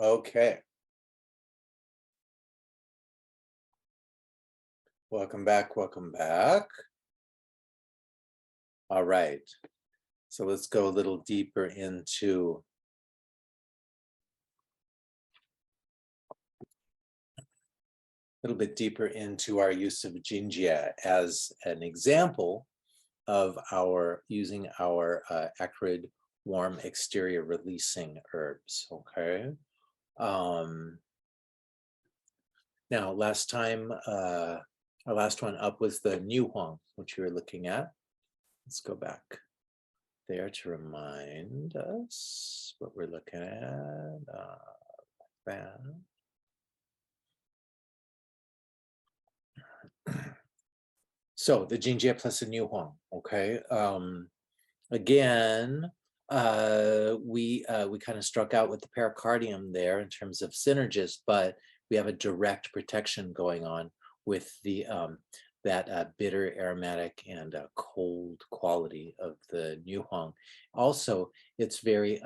Okay, welcome back, welcome back. All right, so let's go a little deeper into our use of Jinjia as an example of our using our acrid, warm exterior releasing herbs. Okay. Um, Now, our last one up was the New Huang, which we were looking at. Let's go back there to remind us what we're looking at. That. So the Jinjie plus the New Huang, okay? Again, we kind of struck out with the pericardium there in terms of synergist, but we have a direct protection going on with the that bitter, aromatic, and cold quality of the New Huang. Also, it's very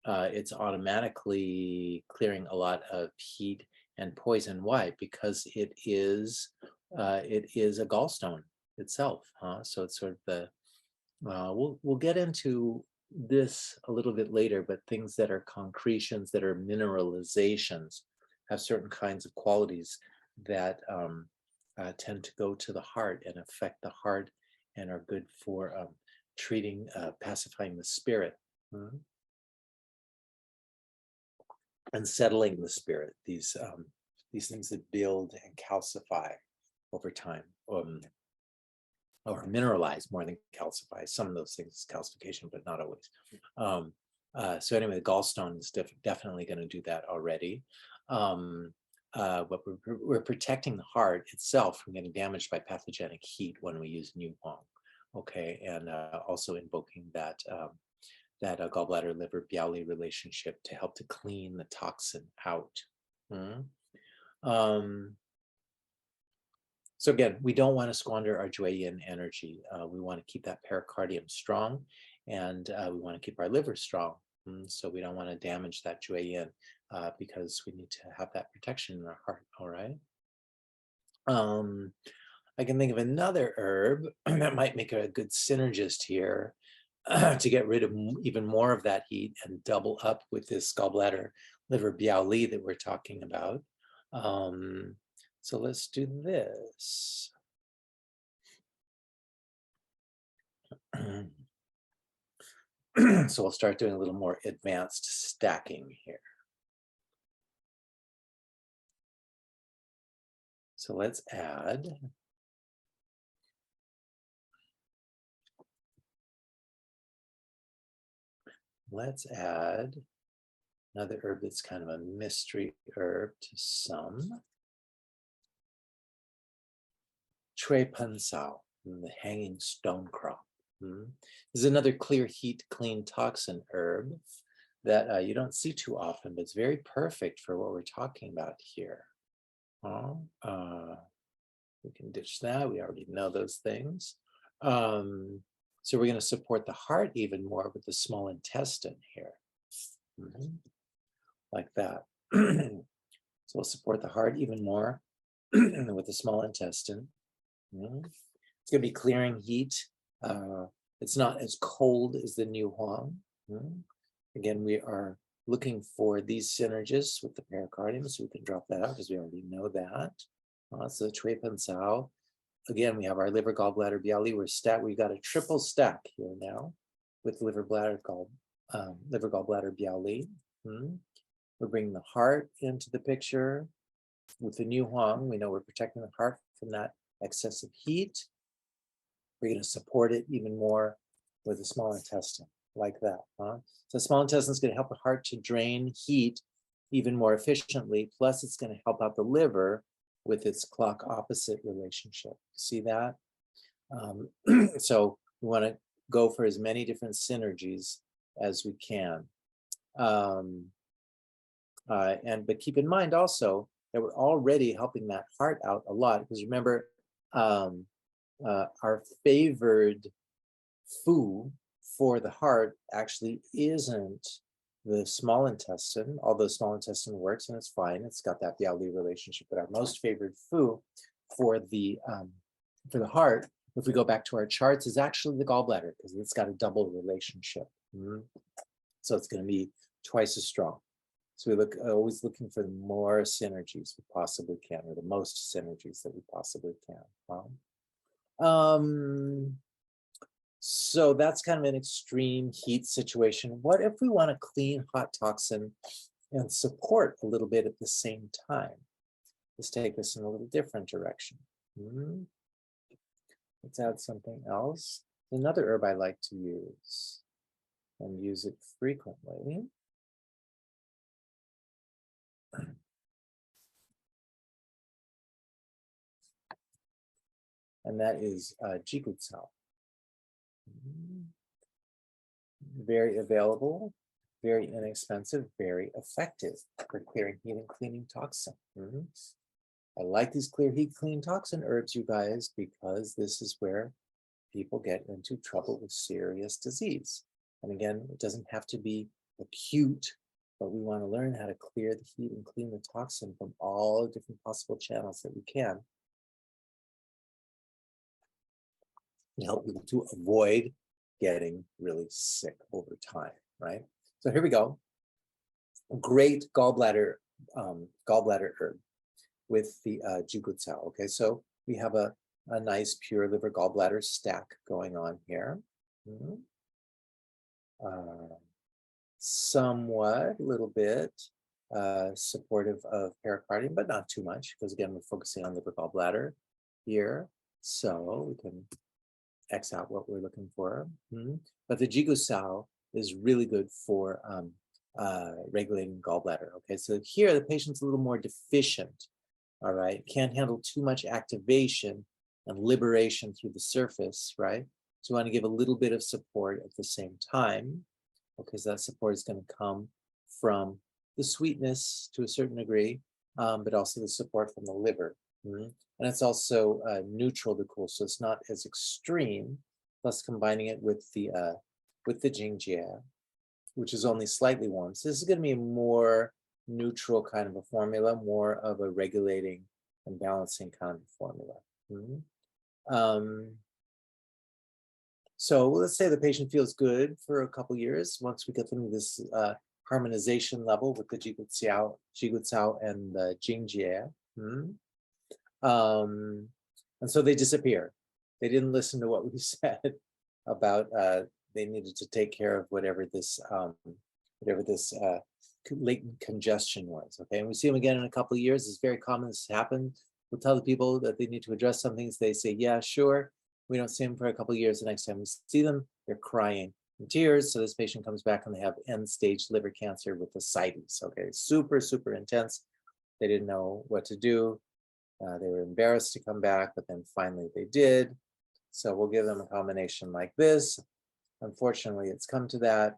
it's automatically clearing a lot of heat and poison. Why? Because it is a gallstone itself, huh? So it's sort of the we'll get into this a little bit later, but things that are concretions, that are mineralizations, have certain kinds of qualities that tend to go to the heart and affect the heart and are good for treating, pacifying the spirit, and settling the spirit. These things that build and calcify over time. Or mineralize more than calcify. Some of those things calcification, but not always. So anyway, the gallstone is definitely going to do that already. But we're protecting the heart itself from getting damaged by pathogenic heat when we use New Huang. Okay, and also invoking that gallbladder liver Biaoli relationship to help to clean the toxin out. So again, we don't want to squander our Jue Yin energy. We want to keep that pericardium strong, and we want to keep our liver strong. So we don't want to damage that Jue Yin because we need to have that protection in our heart. All right. I can think of another herb that might make a good synergist here to get rid of even more of that heat and double up with this gallbladder liver Biaoli that we're talking about. So let's do this. So we'll start doing a little more advanced stacking here. So let's add another herb that's kind of a mystery herb to some. Chui Pensao, the hanging stone crop. This is another clear heat, clean toxin herb that you don't see too often, but it's very perfect for what we're talking about here. We can ditch that. We already know those things. So we're going to support the heart even more with the small intestine here. Like that. So we'll support the heart even more with the small intestine. It's going to be clearing heat. It's not as cold as the New Huang. Again, we are looking for these synergists with the pericardium, so we can drop that out because we already know that. So the Chui Pensao. Again, we have our liver gallbladder Biaoli. We've got a triple stack here now with liver gallbladder Biaoli. We're bringing the heart into the picture with the New Huang. We know we're protecting the heart from that excessive heat. We're going to support it even more with the small intestine, like that. So small intestine is going to help the heart to drain heat even more efficiently. Plus, it's going to help out the liver with its clock opposite relationship. See that? So we want to go for as many different synergies as we can. But keep in mind also that we're already helping that heart out a lot, because remember, our favored food for the heart actually isn't the small intestine, although small intestine works and it's fine, it's got that Bialy relationship. But our most favored food for the heart, if we go back to our charts, is actually the gallbladder because it's got a double relationship. So it's going to be twice as strong. So we look always looking for more synergies we possibly can, or the most synergies that we possibly can. So that's kind of an extreme heat situation. What if we want to clean hot toxin and support a little bit at the same time? Let's take this in a little different direction. Let's add something else. Another herb I like to use and use it frequently. And that is jigutsao. Very available, very inexpensive, very effective for clearing heat and cleaning toxin. I like these clear heat, clean toxin herbs, you guys, because this is where people get into trouble with serious disease. And again, it doesn't have to be acute, but we want to learn how to clear the heat and clean the toxin from all the different possible channels that we can and help people to avoid getting really sick over time, right? So here we go. Great gallbladder herb with the jigutsao. Okay, so we have a nice pure liver gallbladder stack going on here. Somewhat, a little bit supportive of pericardium, but not too much, because again, we're focusing on liver gallbladder here. So we can X out what we're looking for. But the jigutsao is really good for regulating gallbladder. Okay, so here the patient's a little more deficient. All right, can't handle too much activation and liberation through the surface, right? So we want to give a little bit of support at the same time, because that support is going to come from the sweetness to a certain degree, but also the support from the liver. And it's also neutral to cool, so it's not as extreme. Plus, combining it with the jingjia, which is only slightly warm. So this is going to be a more neutral kind of a formula, more of a regulating and balancing kind of formula. So let's say the patient feels good for a couple years. Once we get them to this harmonization level with the jigutsao and the jingjia. And so they disappear. They didn't listen to what we said about they needed to take care of whatever this latent congestion was. Okay, and we see them again in a couple of years. It's very common this happens. We'll tell the people that they need to address some things. They say, yeah, sure. We don't see them for a couple of years. The next time we see them, they're crying in tears. So this patient comes back and they have end-stage liver cancer with ascites. Okay, super, super intense. They didn't know what to do. They were embarrassed to come back, but then finally they did. So we'll give them a combination like this. Unfortunately, it's come to that.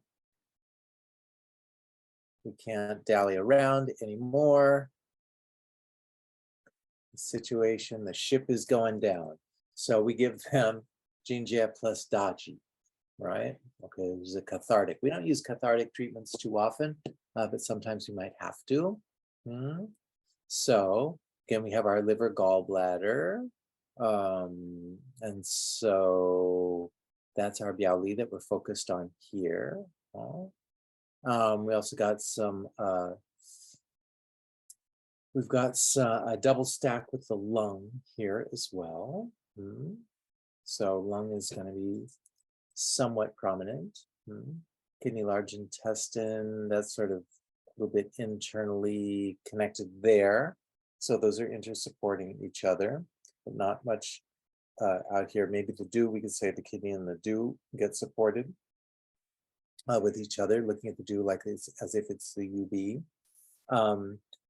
We can't dally around anymore. The situation, the ship is going down. So we give them jingjia plus daji, right? Okay, this is a cathartic. We don't use cathartic treatments too often, but sometimes we might have to. So again, we have our liver gallbladder. And so that's our Bialy that we're focused on here. We also got some, we've got a double stack with the lung here as well. So lung is going to be somewhat prominent. Kidney, large intestine, that's sort of a little bit internally connected there. So those are intersupporting each other, but not much out here. Maybe the dew, we could say the kidney and the dew get supported with each other, looking at the dew like it's, as if it's the UB.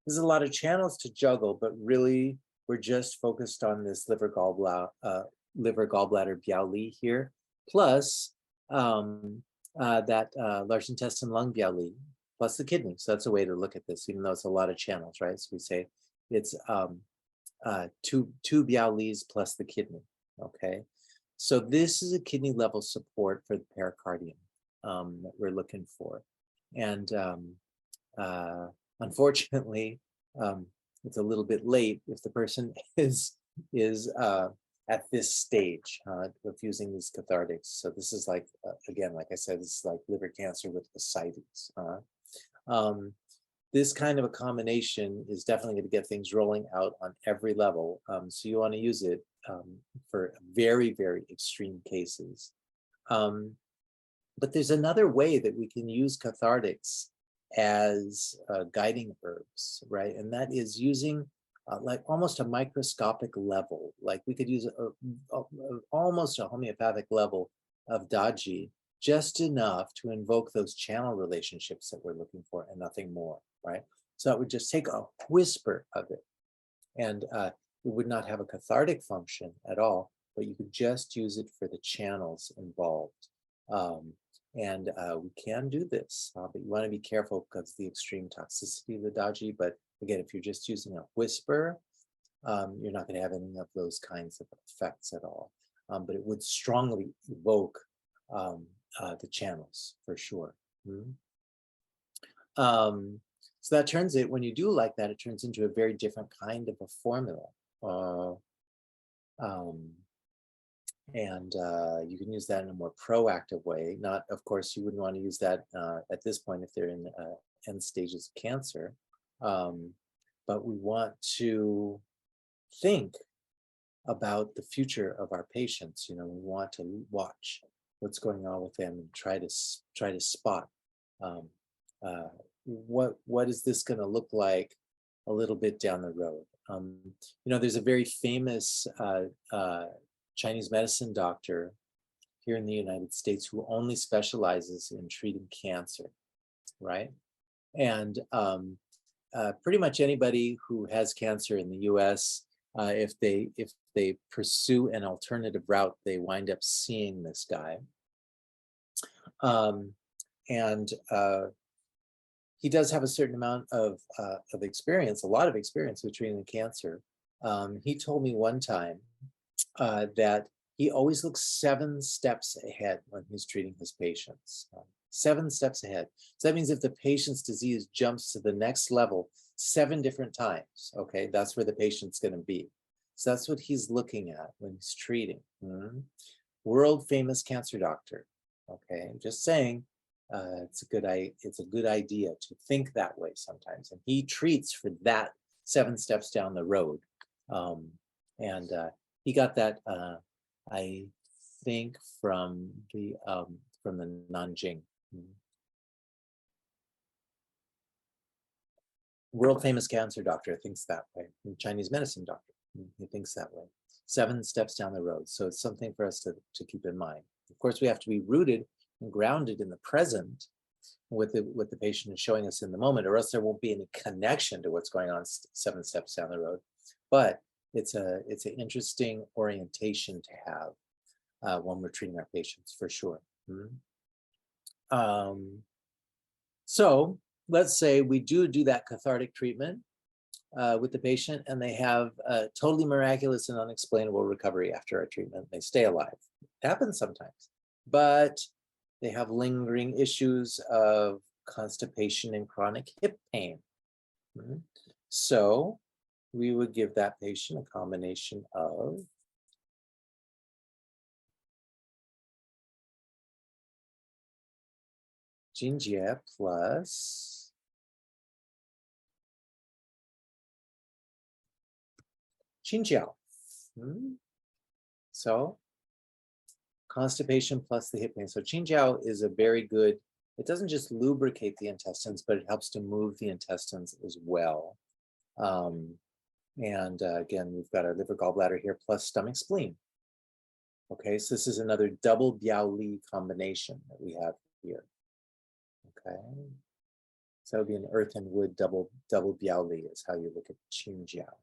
There's a lot of channels to juggle, but really we're just focused on this liver gallbladder Bialy here, plus that large intestine lung Bialy, plus the kidney. So that's a way to look at this, even though it's a lot of channels, right? So we say it's two Bialys plus the kidney, okay? So this is a kidney level support for the pericardium that we're looking for. And unfortunately, it's a little bit late if the person is at this stage of using these cathartics. So this is like, again, like I said, this is like liver cancer with ascites. This kind of a combination is definitely going to get things rolling out on every level. So you want to use it for very, very extreme cases. But there's another way that we can use cathartics as guiding herbs, right? And that is using like almost a microscopic level. Like we could use almost a homeopathic level of daji, just enough to invoke those channel relationships that we're looking for and nothing more, right? So it would just take a whisper of it, and it would not have a cathartic function at all, but you could just use it for the channels involved. We can do this, but you want to be careful because of the extreme toxicity of the daji. But again, if you're just using a whisper, you're not going to have any of those kinds of effects at all. But it would strongly evoke the channels for sure. So that turns it, when you do like that, it turns into a very different kind of a formula. You can use that in a more proactive way. Not, of course, you wouldn't want to use that at this point if they're in end stages of cancer. But we want to think about the future of our patients. You know, we want to watch what's going on with them and try to spot what is this going to look like a little bit down the road. You know, there's a very famous Chinese medicine doctor here in the United States who only specializes in treating cancer, right? And pretty much anybody who has cancer in the US, if they pursue an alternative route, they wind up seeing this guy. He does have a certain amount of experience, a lot of experience with treating cancer. He told me one time that he always looks 7 steps ahead when he's treating his patients. 7 steps ahead. So that means if the patient's disease jumps to the next level 7 different times, okay, that's where the patient's going to be. So that's what he's looking at when he's treating. World famous cancer doctor. Okay, I'm just saying. It's a good idea to think that way sometimes, and he treats for that 7 steps down the road, he got that I think from the Nanjing. World famous cancer doctor thinks that way. Chinese medicine doctor, he thinks that way. 7 steps down the road. So it's something for us to keep in mind. Of course, we have to be rooted and grounded in the present with the patient showing us in the moment, or else there won't be any connection to what's going on 7 steps down the road. But it's an interesting orientation to have when we're treating our patients, for sure. So let's say we do that cathartic treatment with the patient, and they have a totally miraculous and unexplainable recovery after our treatment. They stay alive. It happens sometimes, but they have lingering issues of constipation and chronic hip pain. So we would give that patient a combination of Jinjie plus Qingjiao. So constipation plus the hip pain. So Qingjiao is a very good, it doesn't just lubricate the intestines, but it helps to move the intestines as well. Again, we've got our liver, gallbladder here, plus stomach, spleen. Okay, so this is another double Biao Li combination that we have here. Okay, so it would be an earth and wood double Biao Li is how you look at Qingjiao.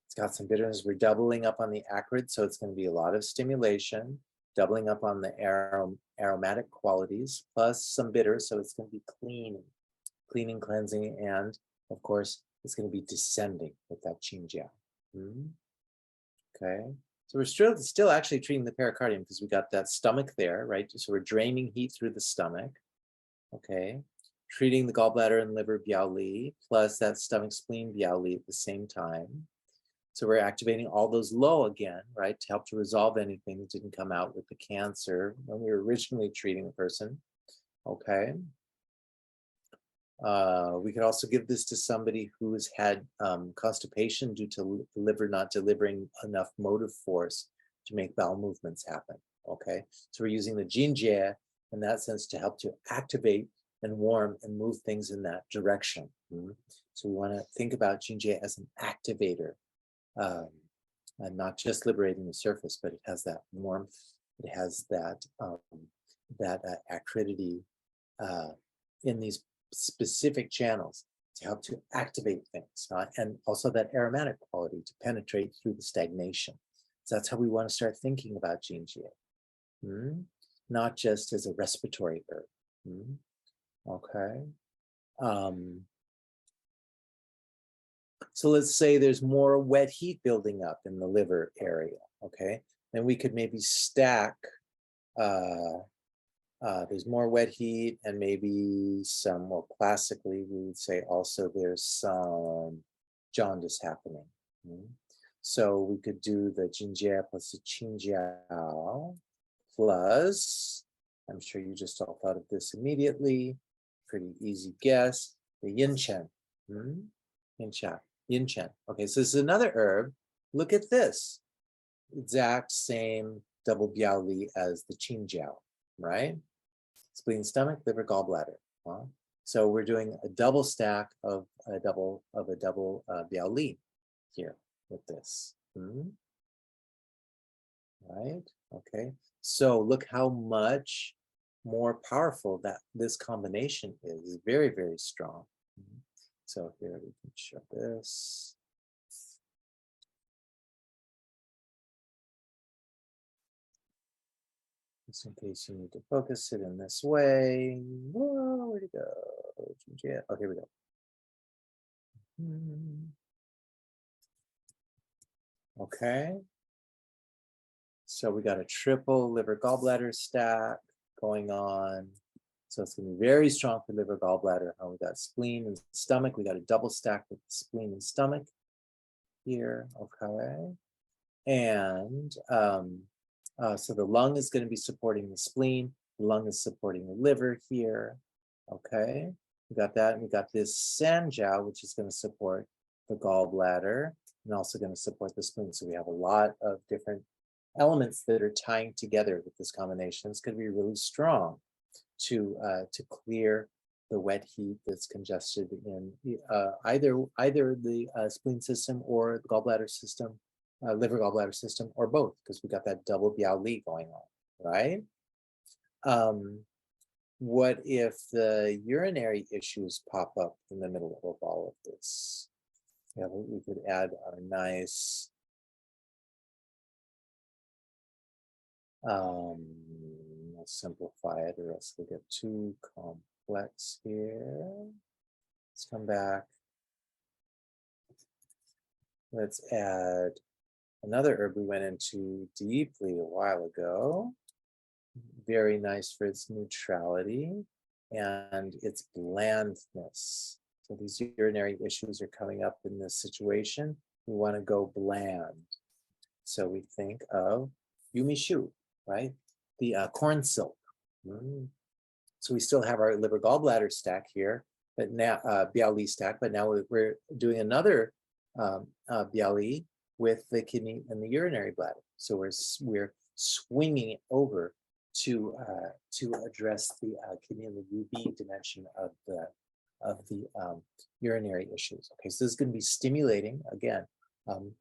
It's got some bitterness. We're doubling up on the acrid, so it's going to be a lot of stimulation, doubling up on the aromatic qualities, plus some bitter, so it's going to be cleaning, cleansing, and of course, it's going to be descending with that Qingjiao. Okay, so we're still actually treating the pericardium because we got that stomach there, right? So we're draining heat through the stomach. Okay, treating the gallbladder and liver Biaoli plus that stomach spleen Biaoli at the same time. So we're activating all those low again, right, to help to resolve anything that didn't come out with the cancer when we were originally treating the person. Okay. We could also give this to somebody who has had constipation due to the liver not delivering enough motive force to make bowel movements happen. Okay, so we're using the Jinjie in that sense to help to activate and warm and move things in that direction. So we want to think about Jinjie as an activator, and not just liberating the surface, but it has that warmth, it has that acridity in these specific channels to help to activate things, and also that aromatic quality to penetrate through the stagnation. So that's how we want to start thinking about Jinjie, not just as a respiratory herb. Okay. So let's say there's more wet heat building up in the liver area. Okay, then we could maybe stack. There's more wet heat and maybe some, well, classically, we would say also there's some jaundice happening. So we could do the Jinjie plus the Qingjiao plus, I'm sure you just all thought of this immediately, pretty easy guess, the Yinchen. Yinchen. Okay, so this is another herb. Look at this. Exact same double Biaoli as the Qingjiao, right? Spleen, stomach, liver, gallbladder. So we're doing a double stack of a double Biaoli here with this. Right? Okay. So look how much more powerful that this combination is. Very, very strong. So here we can show this. Just in case you need to focus it in this way. Whoa, where'd it go? Yeah. Oh, here we go. Okay. So we got a triple liver gallbladder stack going on. So it's going to be very strong for liver gallbladder. We got spleen and stomach. We got a double stack with spleen and stomach here. Okay. And so the lung is going to be supporting the spleen. The lung is supporting the liver here. Okay. We got that. And we got this Sanjiao, which is going to support the gallbladder and also going to support the spleen. So we have a lot of different elements that are tying together with this combination. It's going to be really strong to clear the wet heat that's congested in either the spleen system or the gallbladder system, liver gallbladder system, or both, because we got that double Biaoli going on, right? What if the urinary issues pop up in the middle of all of this? Yeah, we could add our nice let's simplify it, or else we'll get too complex here. Let's come back. Let's add another herb we went into deeply a while ago. Very nice for its neutrality and its blandness. So these urinary issues are coming up in this situation. We want to go bland. So we think of Yumi Shu, right? The corn silk. So we still have our liver gallbladder stack here, but now Biaoli stack, but now we're doing another Biaoli with the kidney and the urinary bladder. So we're swinging it over to address the kidney and the UB dimension of the urinary issues. Okay, so this is going to be stimulating again.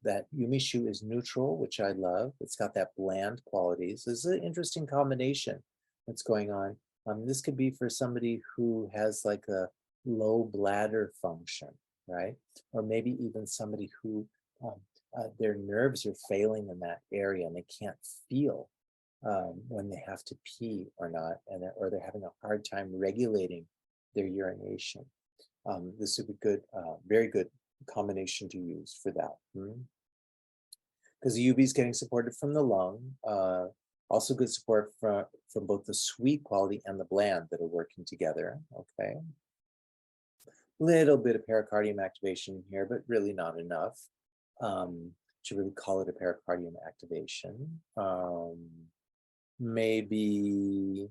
That Yumi Shu is neutral, which I love. It's got that bland qualities. This is an interesting combination that's going on. This could be for somebody who has like a low bladder function, right? Or maybe even somebody who their nerves are failing in that area and they can't feel when they have to pee or not, or they're having a hard time regulating their urination. This would be good, very good combination to use for that, because the UV is getting supported from the lung. Also good support from both the sweet quality and the bland that are working together, okay? Little bit of pericardium activation here, but really not enough to really call it a pericardium activation. Maybe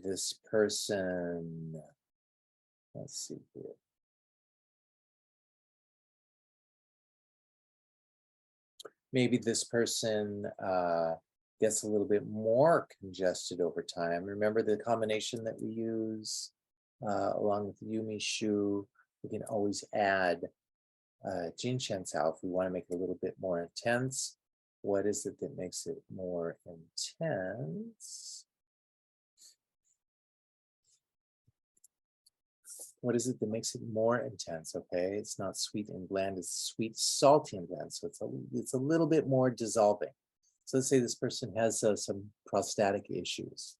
this person, let's see here. Maybe this person gets a little bit more congested over time. Remember the combination that we use along with Yumi Shu. We can always add Jin Shan Cao if we want to make it a little bit more intense. What is it that makes it more intense? What is it that makes it more intense? Okay, it's not sweet and bland, it's sweet, salty, and bland. So it's a little bit more dissolving. So let's say this person has some prostatic issues,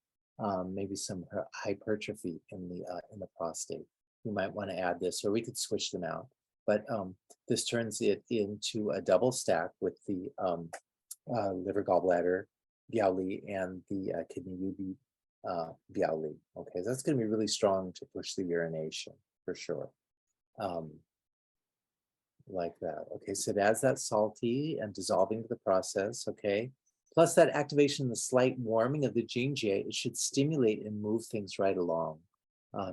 maybe some hypertrophy in the prostate. You might want to add this, or we could switch them out. But this turns it into a double stack with the liver gallbladder Biaoli and the kidney UB Biaoli. Okay, so that's going to be really strong to push the urination for sure. Like that. Okay, so it adds that salty and dissolving to the process. Okay, plus that activation, the slight warming of the Jingjie, it should stimulate and move things right along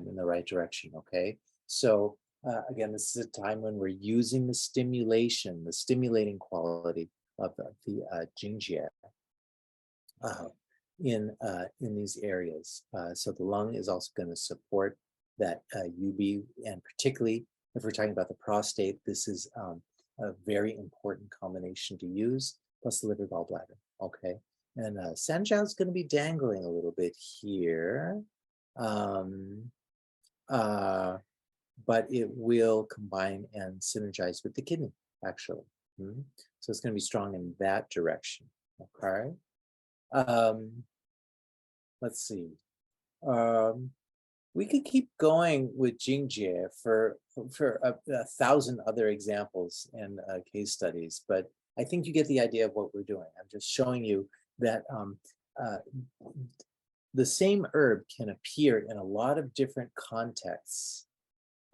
in the right direction. Okay, so again, this is a time when we're using the stimulation, the stimulating quality of the Jingjie in these areas. So the lung is also going to support that UB, and particularly if we're talking about the prostate, this is a very important combination to use, plus the liver gallbladder, okay? And Sanjiao is going to be dangling a little bit here, but it will combine and synergize with the kidney, actually. So it's going to be strong in that direction, okay? Let's see. We could keep going with Jingjie for a 1,000 other examples and case studies, but I think you get the idea of what we're doing. I'm just showing you that the same herb can appear in a lot of different contexts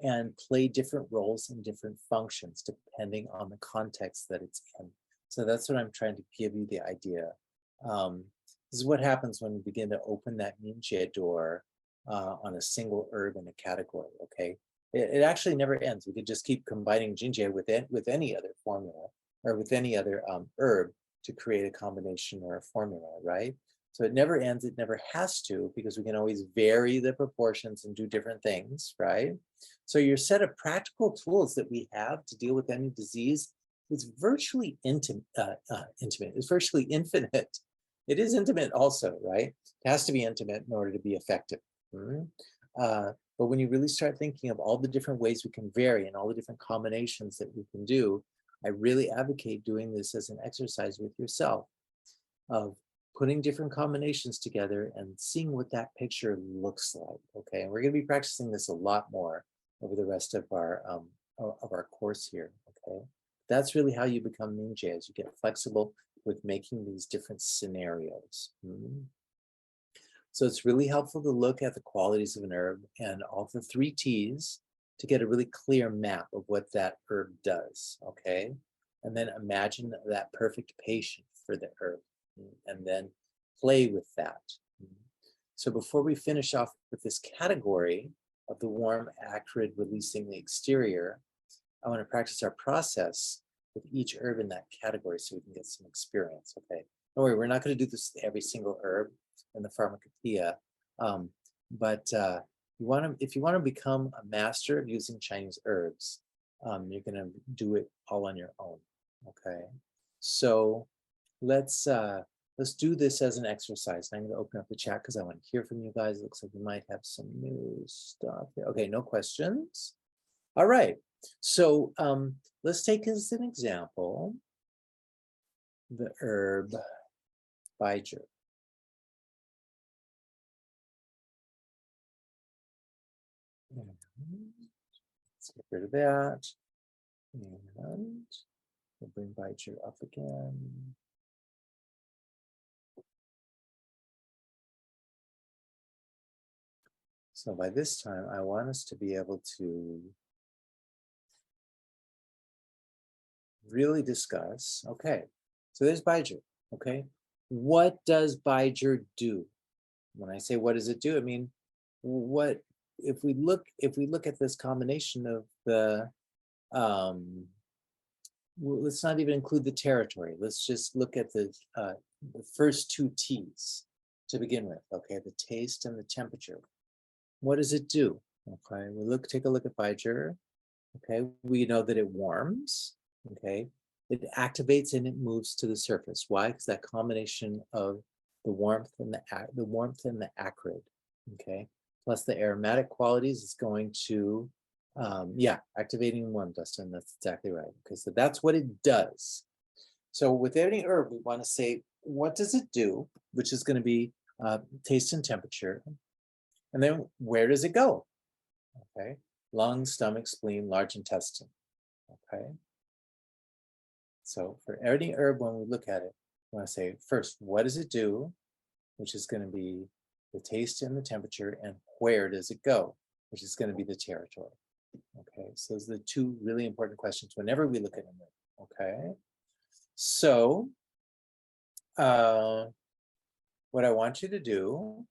and play different roles and different functions depending on the context that it's in. So that's what I'm trying to give you the idea. This is what happens when we begin to open that Minjie door on a single herb in a category, okay? It actually never ends. We could just keep combining Jinjie with any other formula or with any other herb to create a combination or a formula, right? So it never ends, it never has to, because we can always vary the proportions and do different things, right? So your set of practical tools that we have to deal with any disease is virtually intimate. It's virtually infinite. It is intimate also, right? It has to be intimate in order to be effective. But when you really start thinking of all the different ways we can vary and all the different combinations that we can do, I really advocate doing this as an exercise with yourself of putting different combinations together and seeing what that picture looks like, okay? And we're gonna be practicing this a lot more over the rest of our course here, okay? That's really how you become Minjie, as you get flexible with making these different scenarios. So it's really helpful to look at the qualities of an herb and all the 3 T's to get a really clear map of what that herb does, okay? And then imagine that perfect patient for the herb and then play with that. So before we finish off with this category of the warm, acrid, releasing the exterior, I want to practice our process with each herb in that category so we can get some experience, okay? Don't worry, we're not going to do this with every single herb in the pharmacopoeia, but if you want to become a master of using Chinese herbs, you're going to do it all on your own, okay? So let's do this as an exercise. And I'm going to open up the chat because I want to hear from you guys. It looks like we might have some new stuff here. Okay, no questions. All right, so let's take as an example the herb Baijiu. Let's get rid of that. And we'll bring Baijiu up again. So by this time, I want us to be able to really discuss, okay, so there's Beijer, okay? What does Beijer do? When I say what does it do, I mean, what if we look at this combination of the well, let's not even include the territory. Let's just look at the first two T's to begin with, okay? The taste and the temperature. What does it do? Okay, take a look at Beijer. Okay, we know that it warms. Okay, it activates and it moves to the surface. Why? Because that combination of the warmth and the acrid. Okay, plus the aromatic qualities is going to, yeah, activating and warm, Dustin. That's exactly right. Okay, so that's what it does. So with any herb, we want to say what does it do, which is going to be taste and temperature, and then where does it go? Okay, lung, stomach, spleen, large intestine. Okay, so for any herb, when we look at it, we want to say first, what does it do, which is going to be the taste and the temperature, and where does it go, which is going to be the territory. Okay, so those are the two really important questions whenever we look at an herb. Okay, so what I want you to do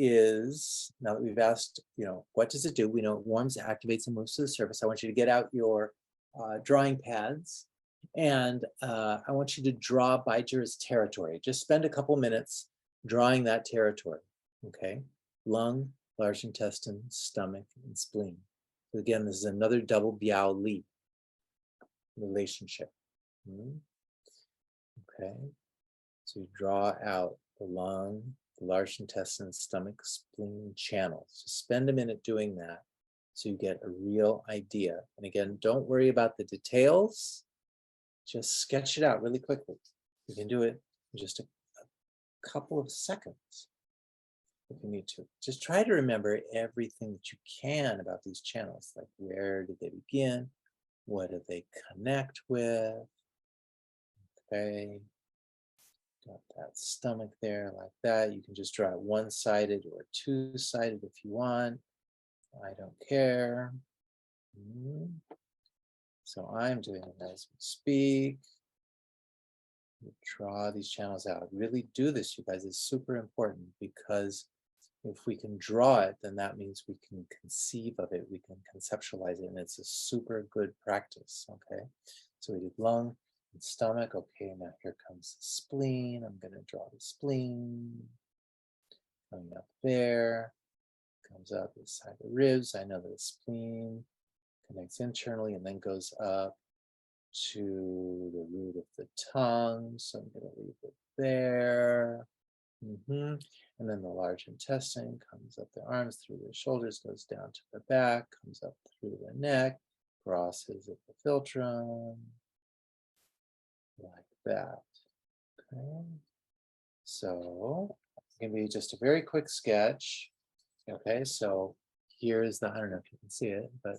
is, now that we've asked, what does it do? We know it warms, activates, and moves to the surface. I want you to get out your drawing pads, and I want you to draw Beijer's territory. Just spend a couple minutes drawing that territory, okay? Lung, large intestine, stomach, and spleen. So again, this is another double Bialy relationship. Okay, so you draw out the lung, the large intestine, stomach, spleen channels. Just spend a minute doing that so you get a real idea. And again, don't worry about the details. Just sketch it out really quickly. You can do it in just a couple of seconds if you need to. Just try to remember everything that you can about these channels, like where did they begin? What do they connect with? Okay. Got that stomach there like that. You can just draw it one-sided or two-sided if you want. I don't care. So I'm doing it as we speak. Draw these channels out. Really do this, you guys. It's super important because if we can draw it, then that means we can conceive of it. We can conceptualize it, and it's a super good practice. Okay, so we did lung and stomach. Okay, now here comes the spleen. I'm going to draw the spleen coming up there, comes up inside the ribs. I know that the spleen connects internally and then goes up to the root of the tongue. So I'm going to leave it there. And then the large intestine comes up the arms, through the shoulders, goes down to the back, comes up through the neck, crosses at the philtrum, like that. Okay. So it's going to be just a very quick sketch. Okay, so here's the, I don't know if you can see it, but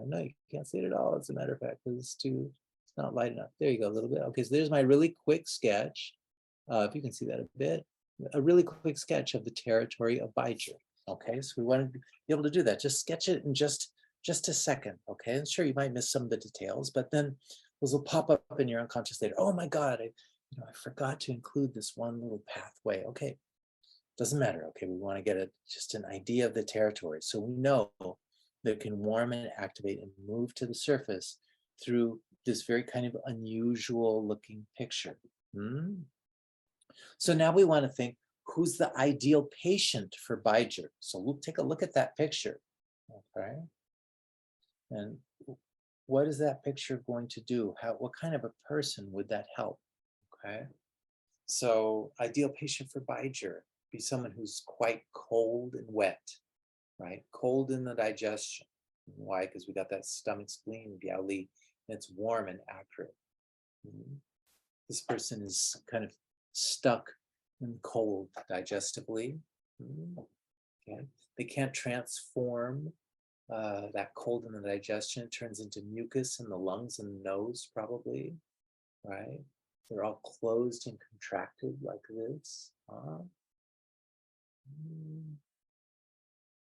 no, you can't see it at all, as a matter of fact, because it's not light enough. There you go, a little bit. Okay, so there's my really quick sketch. If you can see that a bit, a really quick sketch of the territory of Beijer. Okay, so we want to be able to do that. Just sketch it in just a second. Okay, and sure, you might miss some of the details, but then those will pop up in your unconscious later. Oh my God, I forgot to include this one little pathway. Okay, doesn't matter. Okay, we want to get just an idea of the territory, so we know that it can warm and activate and move to the surface through this very kind of unusual looking picture. So now we want to think, who's the ideal patient for Beijer? So we'll take a look at that picture. Okay, and what is that picture going to do? What kind of a person would that help? Okay, so ideal patient for Beijer, be someone who's quite cold and wet, right? Cold in the digestion. Why? Because we got that stomach, spleen, Bialy, and it's warm and acrid. This person is kind of stuck and cold digestively. Okay. They can't transform that cold in the digestion. It turns into mucus in the lungs and the nose, probably, right? They're all closed and contracted like this.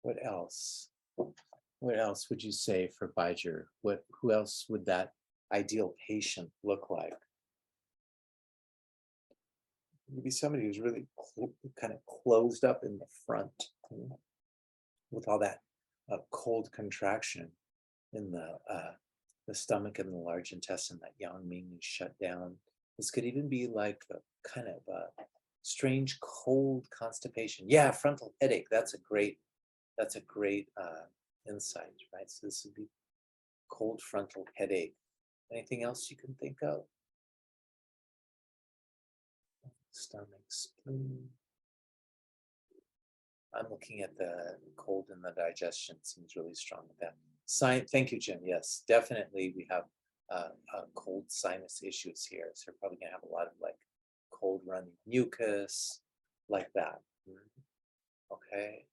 What else? What else would you say for Baijer? Who else would that ideal patient look like? Maybe somebody who's really kind of closed up in the front, with all that cold contraction in the stomach and the large intestine, that yang ming is shut down. This could even be like a kind of a strange cold constipation. Yeah, frontal headache. That's a great insight, right? So this would be cold frontal headache. Anything else you can think of? Stomach, spleen. I'm looking at the cold and the digestion. Seems really strong with that. Thank you, Jim. Yes, definitely we have cold sinus issues here. So we're probably gonna have a lot of like cold running mucus, like that. Okay,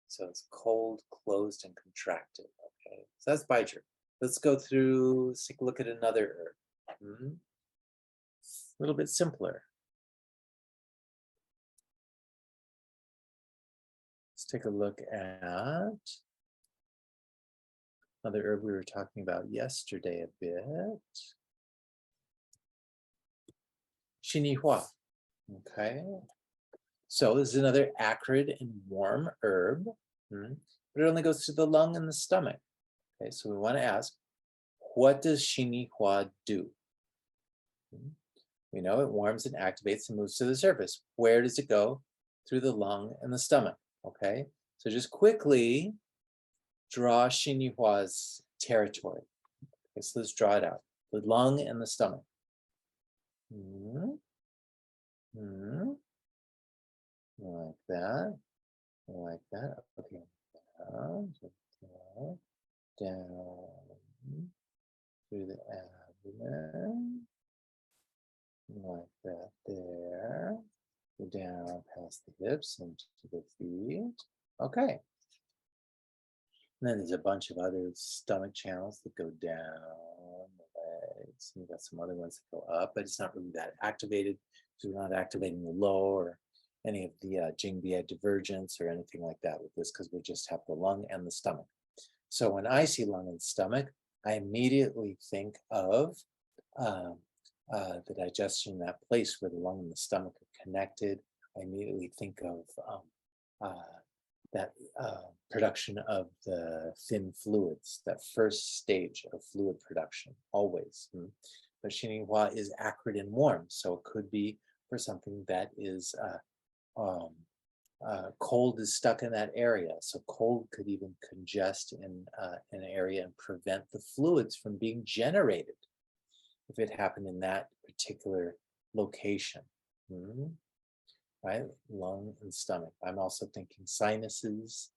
so it's cold, closed, and contracted. Okay, so that's Baijer. Let's go through, let's take a look at another herb. A little bit simpler. Let's take a look at another herb we were talking about yesterday a bit. Xinihua. Okay. So this is another acrid and warm herb, but it only goes to the lung and the stomach. Okay, so we want to ask, what does Xinihua do? We know it warms and activates and moves to the surface. Where does it go? Through the lung and the stomach. Okay, so just quickly draw Xinihua's territory. Okay, so let's draw it out. The lung and the stomach. Like that. Like that. Okay. Down through the abdomen. Like that there. Go down past the hips and to the feet. Okay. And then there's a bunch of other stomach channels that go down the legs. And you've got some other ones that go up, but it's not really that activated. So we're not activating the low or any of the Jingbian divergence or anything like that with this, because we just have the lung and the stomach. So when I see lung and stomach, I immediately think of the digestion, that place where the lung and the stomach are connected. I immediately think of that production of the thin fluids, that first stage of fluid production, always. But Xinihua is acrid and warm, so it could be for something that is cold is stuck in that area. So cold could even congest in an area and prevent the fluids from being generated if it happened in that particular location. Right? Lung and stomach. I'm also thinking sinuses,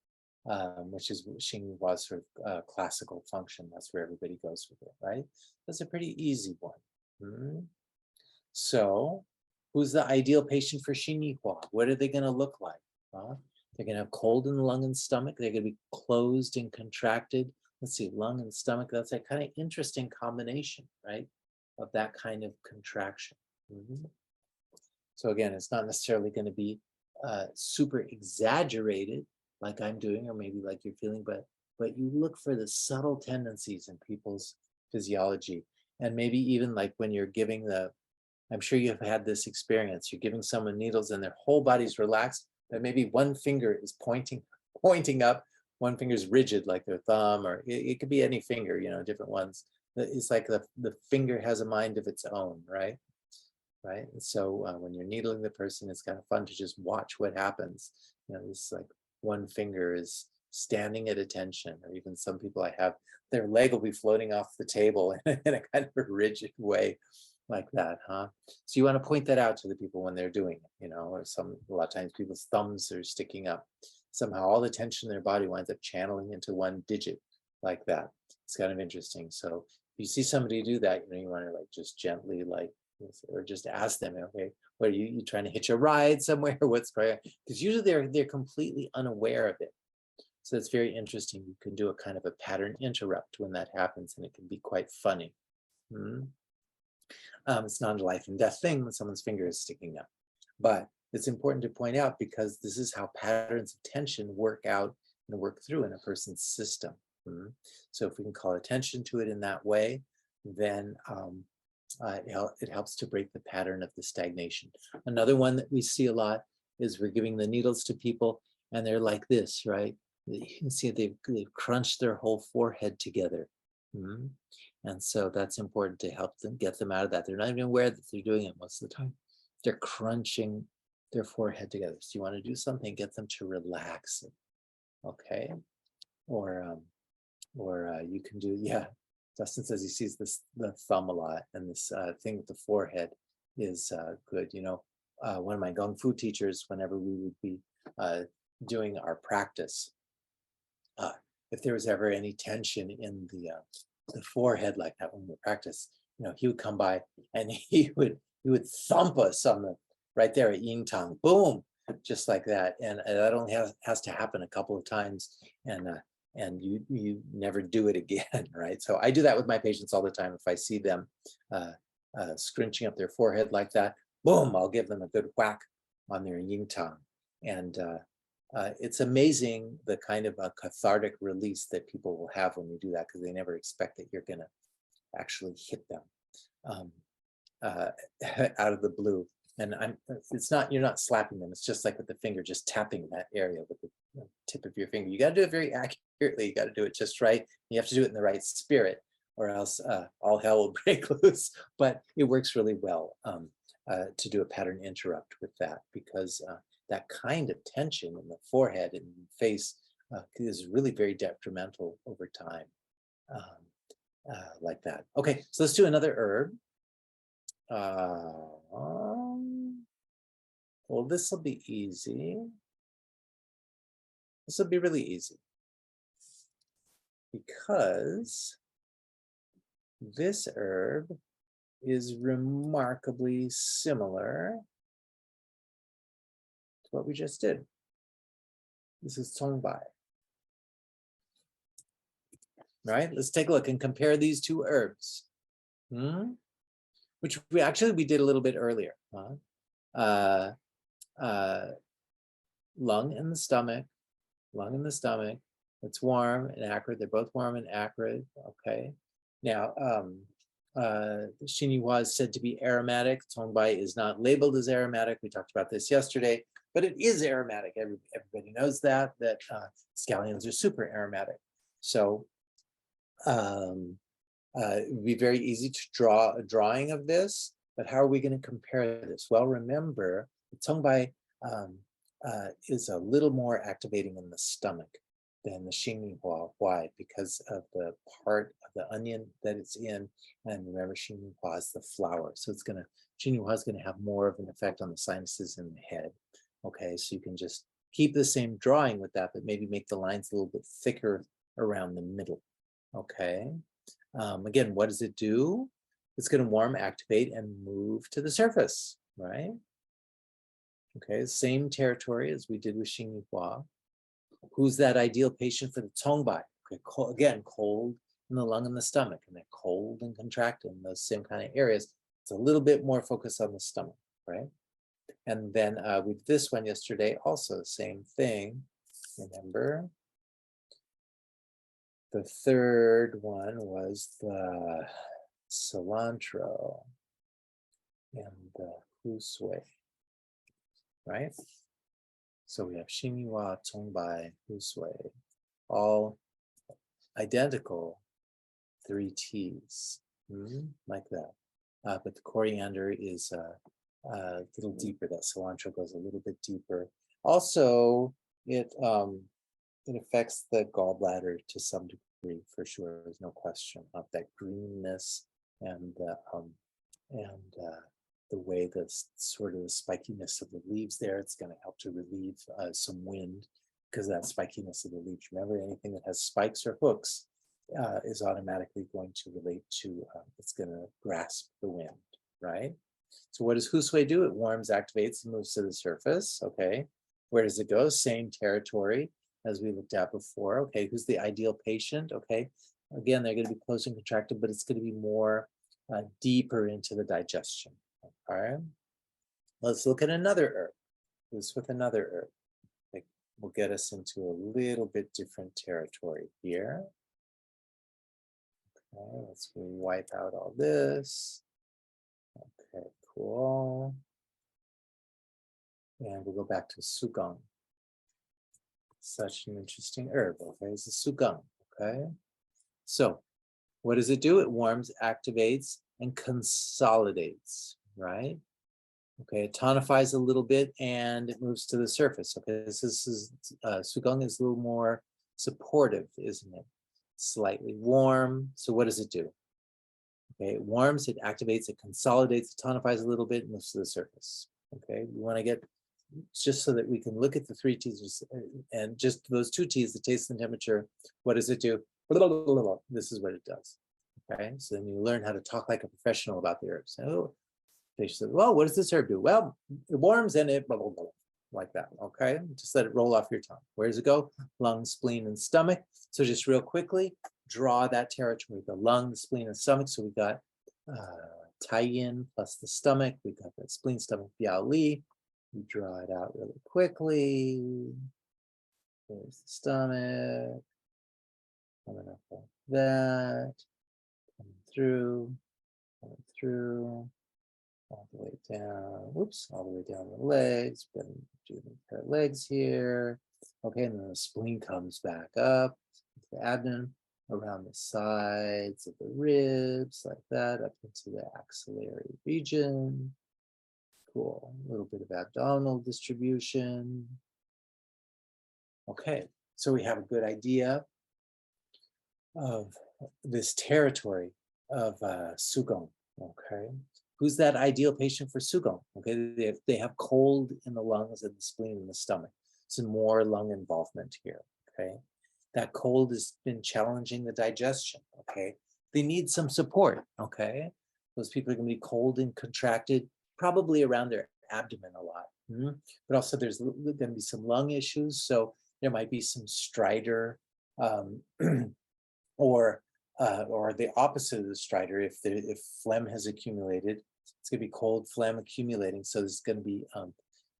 which is Xinghua's sort of classical function. That's where everybody goes with it, right? That's a pretty easy one. So, who's the ideal patient for Xinihua? What are they going to look like? They're going to have cold in the lung and stomach. They're going to be closed and contracted. Let's see, lung and stomach. That's a kind of interesting combination, right? Of that kind of contraction. So again, it's not necessarily going to be super exaggerated like I'm doing, or maybe like you're feeling, but you look for the subtle tendencies in people's physiology. And maybe even like when you're giving I'm sure you've had this experience, you're giving someone needles and their whole body's relaxed, but maybe one finger is pointing up, one finger is rigid like their thumb, or it could be any finger, different ones. It's like the finger has a mind of its own, right? Right. And so when you're needling the person, it's kind of fun to just watch what happens. This like one finger is standing at attention, or even some people I have, their leg will be floating off the table in a kind of a rigid way like that, huh? So you want to point that out to the people when they're doing it, or a lot of times people's thumbs are sticking up. Somehow all the tension in their body winds up channeling into one digit like that. It's kind of interesting. So if you see somebody do that, you want to like just gently or just ask them, okay, what are you trying to hitch a ride somewhere? What's going on? Because usually they're completely unaware of it. So it's very interesting. You can do a kind of a pattern interrupt when that happens, and it can be quite funny. It's not a life and death thing when someone's finger is sticking up. But it's important to point out because this is how patterns of tension work out and work through in a person's system. So if we can call attention to it in that way, then it helps to break the pattern of the stagnation. Another one that we see a lot is we're giving the needles to people and they're like this, right? You can see they've crunched their whole forehead together. And so that's important to help them get them out of that. They're not even aware that they're doing it most of the time. They're crunching their forehead together. So you want to do something, get them to relax it, okay? Or you can do, yeah, Dustin says he sees the thumb a lot, and this thing with the forehead is good. You know, one of my Gong Fu teachers, whenever we would be doing our practice, if there was ever any tension in the forehead like that when we practice, you know, he would come by and he would thump us on the right there at Yin Tang, boom, just like that. And that only has to happen a couple of times, and you never do it again, right? So I do that with my patients all the time. If I see them scrunching up their forehead like that, boom, I'll give them a good whack on their Yin Tang. And it's amazing the kind of a cathartic release that people will have when you do that, because they never expect that you're gonna actually hit them out of the blue. And it's not, you're not slapping them. It's just like with the finger, just tapping that area with the tip of your finger. You got to do it very accurately. You got to do it just right. You have to do it in the right spirit, or else all hell will break loose. But it works really well to do a pattern interrupt with that, because that kind of tension in the forehead and face is really very detrimental over time, like that. Okay, so let's do another herb. Well, this will be easy. This will be really easy, because this herb is remarkably similar to what we just did. This is Tongbai. Right? Let's take a look and compare these two herbs, which we did a little bit earlier. Lung in the stomach, it's warm and acrid. They're both warm and acrid. Okay. Now, Xinyu Hua is said to be aromatic. Tongbai is not labeled as aromatic. We talked about this yesterday, but it is aromatic. Everybody knows that scallions are super aromatic. So it would be very easy to draw a drawing of this, but how are we going to compare this? Well, remember, Tongbai is a little more activating in the stomach than the Xinyu Hua. Why? Because of the part of the onion that it's in. And remember, Xinyu Hua is the flower. So Xinyu Hua is going to have more of an effect on the sinuses in the head. Okay, so you can just keep the same drawing with that, but maybe make the lines a little bit thicker around the middle. Okay. Again, what does it do? It's going to warm, activate, and move to the surface, right? Okay, same territory as we did with Xinyu Hua. Who's that ideal patient for the Tongbai? Okay, again, cold in the lung and the stomach, and they're cold and contracted in those same kind of areas. It's a little bit more focused on the stomach, right? And then with this one yesterday, also the same thing. Remember, the third one was the cilantro and the husui, right? So we have Xinyu Hua, Tongbai, husui, all identical 3 T's, like that. But the coriander is a little deeper. That cilantro goes a little bit deeper. Also, it affects the gallbladder to some degree, for sure. There's no question of that greenness and the way the sort of the spikiness of the leaves there. It's going to help to relieve some wind because of that spikiness of the leaves. Remember, anything that has spikes or hooks is automatically going to relate to, it's going to grasp the wind, right? So what does husui do? It warms, activates, and moves to the surface, okay? Where does it go? Same territory as we looked at before. Okay, who's the ideal patient? Okay, again, they're going to be close and contracted, but it's going to be more deeper into the digestion. All right, let's look at another herb. This with another herb. Okay. will get us into a little bit different territory here. Okay, let's wipe out all this. Okay, cool. And we'll go back to Sugong. Such an interesting herb. Okay, this is Sugong. Okay, so what does it do? It warms, activates, and consolidates, right? Okay, it tonifies a little bit and it moves to the surface. Okay, this is Sugong is a little more supportive, isn't it? Slightly warm. So what does it do? Okay, it warms, it activates, it consolidates, it tonifies a little bit, and moves to the surface. Okay, we want to get just so that we can look at the three T's and just those two T's, the taste and temperature. What does it do? This is what it does. Okay, so then you learn how to talk like a professional about the herbs. Oh, they said, well, what does this herb do? Well, it warms and it blah, blah, blah, like that. Okay, just let it roll off your tongue. Where does it go? Lung, spleen, and stomach. So just real quickly, draw that territory, the lung, the spleen, and stomach. So we got Taiyin plus the stomach. We got that spleen, stomach, Biao Li. We draw it out really quickly. There's the stomach. Coming up like that. Coming through. All the way down. Whoops, all the way down the legs. We're going to do the pair of legs here. Okay, and then the spleen comes back up, the abdomen, around the sides of the ribs, like that, up into the axillary region. Cool, a little bit of abdominal distribution. Okay, so we have a good idea of this territory of Sugong. Okay, who's that ideal patient for Sugong? Okay, they have cold in the lungs and the spleen and the stomach. Some more lung involvement here. Okay, that cold has been challenging the digestion. Okay, they need some support. Okay, those people are going to be cold and contracted, probably around their abdomen a lot. But also there's going to be some lung issues, so there might be some stridor, or the opposite of the stridor. If phlegm has accumulated, it's going to be cold phlegm accumulating. So there's going to be,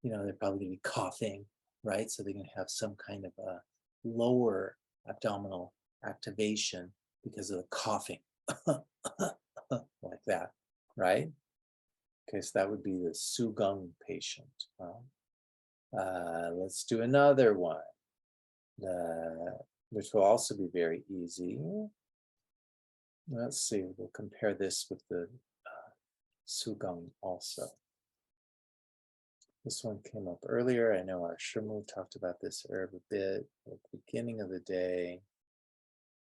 they're probably going to be coughing, right? So they're going to have some kind of a lower abdominal activation because of the coughing, like that, right? Okay, so that would be the Sugong patient. Let's do another one, which will also be very easy. Let's see, we'll compare this with the Sugong also. This one came up earlier. I know our Shimu talked about this herb a bit at the beginning of the day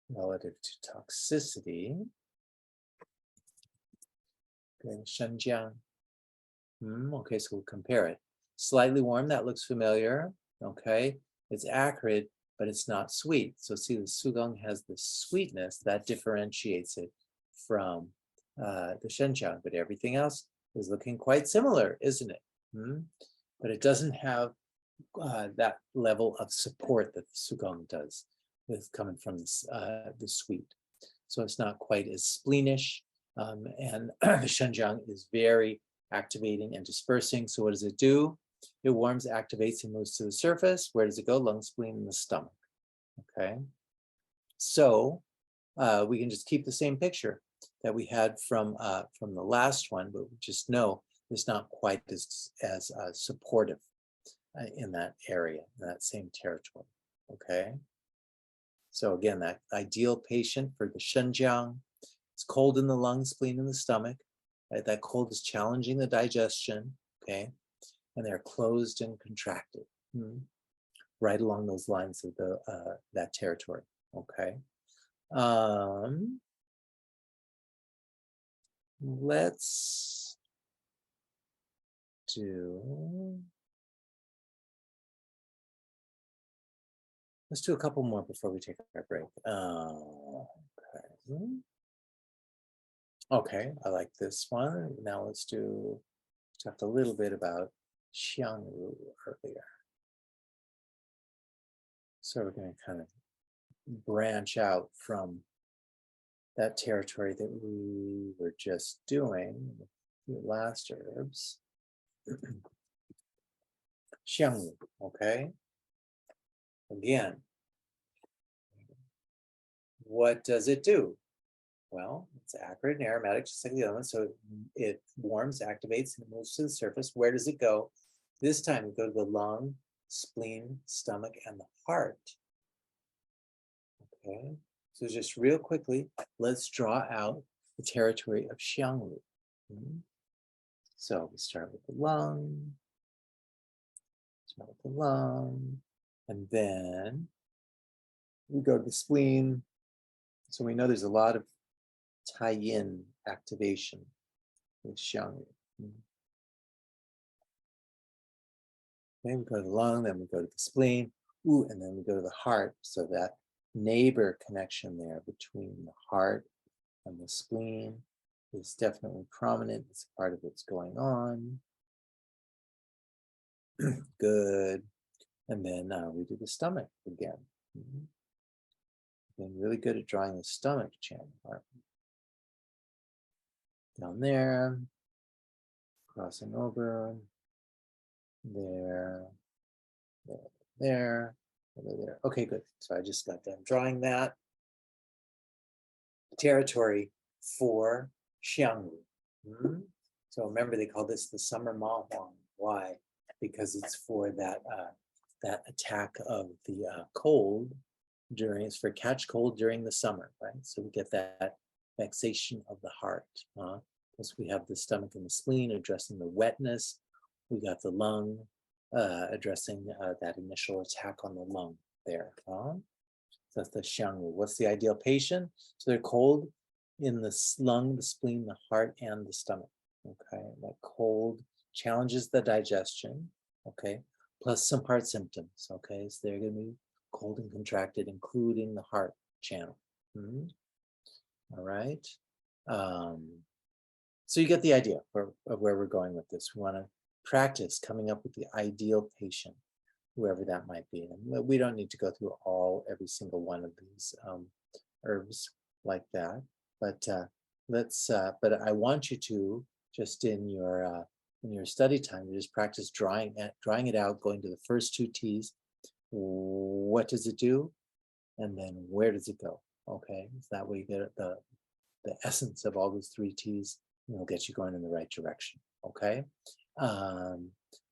relative to toxicity. Okay, Shenjiang. Okay, so we'll compare it. Slightly warm, that looks familiar. Okay, it's acrid, but it's not sweet. So see, the Sugong has the sweetness that differentiates it from the Shenjiang, but everything else is looking quite similar, isn't it? But it doesn't have that level of support that the Sugong does, with coming from the sweet. So it's not quite as spleenish, and the Shenjiang is very activating and dispersing. So what does it do? It warms, activates, and moves to the surface. Where does it go? Lung, spleen, and the stomach. Okay. So we can just keep the same picture that we had from the last one, but we just know it's not quite as supportive in that area, in that same territory. Okay. So again, that ideal patient for the Shenjiang, it's cold in the lungs, spleen, and the stomach. Right? That cold is challenging the digestion. Okay. And they're closed and contracted, right along those lines of the that territory. Okay. Let's do a couple more before we take our break. Okay, I like this one. Now let's talked a little bit about Xiangru earlier. So we're going to kind of branch out from that territory that we were just doing, the last herbs. Xiangru, okay? Again, what does it do? Well, it's acrid and aromatic, just like the other one. So it warms, activates, and moves to the surface. Where does it go? This time we go to the lung, spleen, stomach, and the heart. Okay, so just real quickly, let's draw out the territory of Xiangru. So we start with the lung, and then we go to the spleen. So we know there's a lot of tie-in activation with Xiangru. Then we go to the lung, then we go to the spleen, and then we go to the heart. So that neighbor connection there between the heart and the spleen is definitely prominent. It's part of what's going on. Good. And then we do the stomach again. Been really good at drawing the stomach channel. Down there, crossing over, there, there, there. Okay, good. So I just got done drawing that territory for Xiangru. So remember, they call this the summer Ma Huang. Why? Because it's for that that attack of the cold during, it's for catch cold during the summer, right? So we get that vexation of the heart. Because we have the stomach and the spleen addressing the wetness. We got the lung addressing that initial attack on the lung there. So that's the Xiangru. What's the ideal patient? So they're cold in the lung, the spleen, the heart, and the stomach. Okay, that cold challenges the digestion. Okay, plus some heart symptoms. Okay, so they're going to be cold and contracted, including the heart channel. All right. So you get the idea of where we're going with this. We want to practice coming up with the ideal patient, whoever that might be. And we don't need to go through every single one of these herbs like that. But but I want you to just in your study time, just practice drawing it out, going to the first two T's. What does it do? And then where does it go? Okay, so that way you get the essence of all those three T's, and it'll get you going in the right direction. Okay,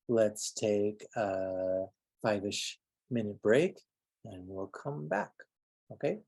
let's take a 5-ish minute break, and we'll come back. Okay.